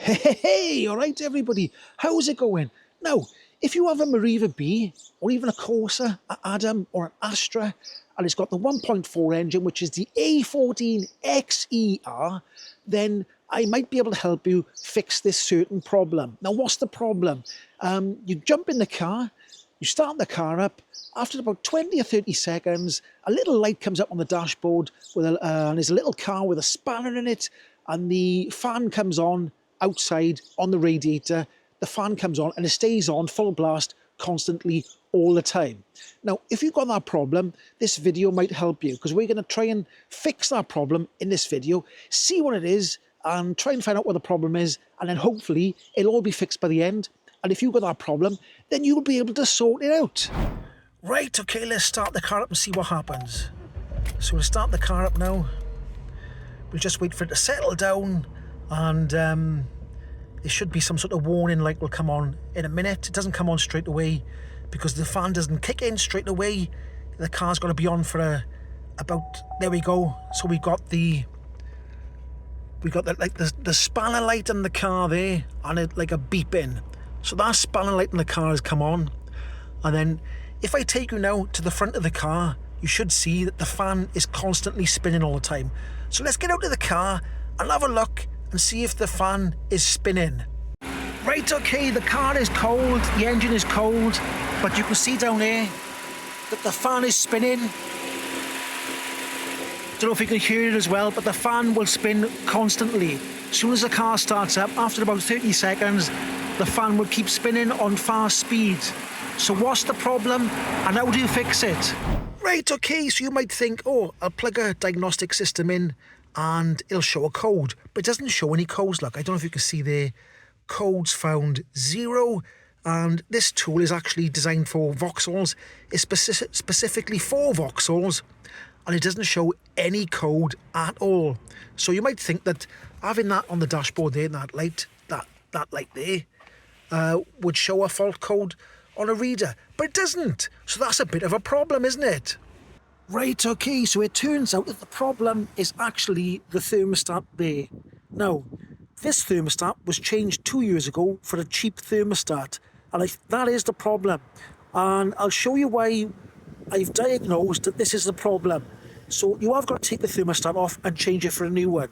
Hey, all right, everybody. How's it going? Now, if you have a Meriva B, or even a Corsa, an Adam, or an Astra, and it's got the 1.4 engine, which is the A14XER, then I might be able to help you fix this certain problem. Now, what's the problem? You jump in the car, you start the car up. After about 20 or 30 seconds, a little light comes up on the dashboard, and there's a little car with a spanner in it, and the fan comes on outside on the radiator. The fan comes on and it stays on full blast constantly all the time. Now, if you've got that problem, this video might help you, because we're going to try and fix that problem in this video, see what it is, and try and find out what the problem is, and then hopefully it'll all be fixed by the end. And if you've got that problem, then you'll be able to sort it out. Right, okay, let's start the car up and see what happens. So we'll start the car up now. We'll just wait for it to settle down, and there should be some sort of warning light will come on in a minute. It doesn't come on straight away because the fan doesn't kick in straight away. The car's got to be on for there we go. So we got the spanner light in the car there, and it like a beeping. So that spanner light in the car has come on, and then if I take you now to the front of the car, you should see that the fan is constantly spinning all the time. So let's get out of the car and have a look and see if the fan is spinning. Right, okay, the car is cold, the engine is cold, but you can see down there that the fan is spinning. Don't know if you can hear it as well, but the fan will spin constantly. As soon as the car starts up, after about 30 seconds, the fan will keep spinning on fast speed. So what's the problem and how do you fix it? Right, okay, so you might think, oh, I'll plug a diagnostic system in and it'll show a code, but it doesn't show any codes. Look, I don't know if you can see there, codes found 0, and this tool is actually designed for Vauxhalls. It's specifically for Vauxhalls, and it doesn't show any code at all. So you might think that having that on the dashboard there, that light there, would show a fault code on a reader, but it doesn't. So that's a bit of a problem, isn't it? Right, okay, so it turns out that the problem is actually the thermostat there. Now, this thermostat was changed 2 years ago for a cheap thermostat, and that is the problem. And I'll show you why I've diagnosed that this is the problem. So you have got to take the thermostat off and change it for a new one.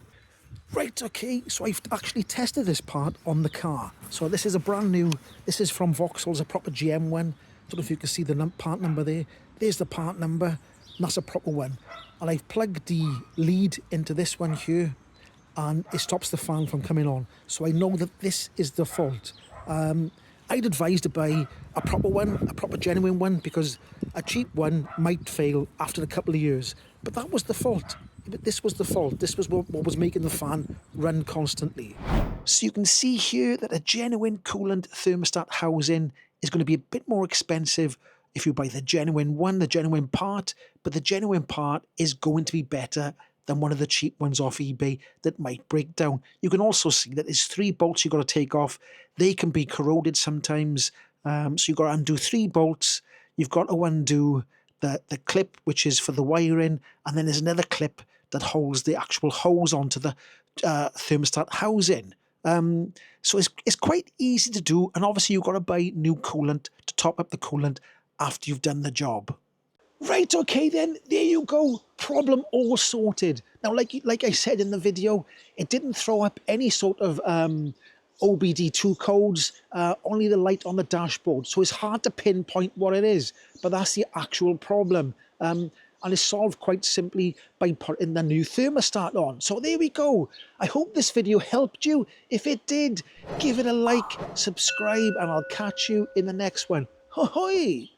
Right, okay, so I've actually tested this part on the car. So this is a brand new, this is from Vauxhall, a proper GM one. Don't know if you can see the part number there. There's the part number, and that's a proper one. And I've plugged the lead into this one here, and it stops the fan from coming on. So I know that this is the fault. I'd advise to buy a proper one, a proper genuine one, because a cheap one might fail after a couple of years. But that was the fault. But this was the fault. This was what was making the fan run constantly. So you can see here that a genuine coolant thermostat housing is going to be a bit more expensive if you buy the genuine one, the genuine part, but the genuine part is going to be better than one of the cheap ones off eBay that might break down. You can also see that there's 3 bolts you've got to take off. They can be corroded sometimes, so you've got to undo 3 bolts. You've got to undo the clip, which is for the wiring, and then there's another clip that holds the actual hose onto the thermostat housing. So it's quite easy to do, and obviously you've got to buy new coolant to top up the coolant after you've done the job. Right, okay then, there you go, problem all sorted. Now, like I said in the video, it didn't throw up any sort of OBD2 codes, only the light on the dashboard. So it's hard to pinpoint what it is, but that's the actual problem. And it's solved quite simply by putting the new thermostat on. So there we go. I hope this video helped you. If it did, give it a like, subscribe, and I'll catch you in the next one. Ho-hoi!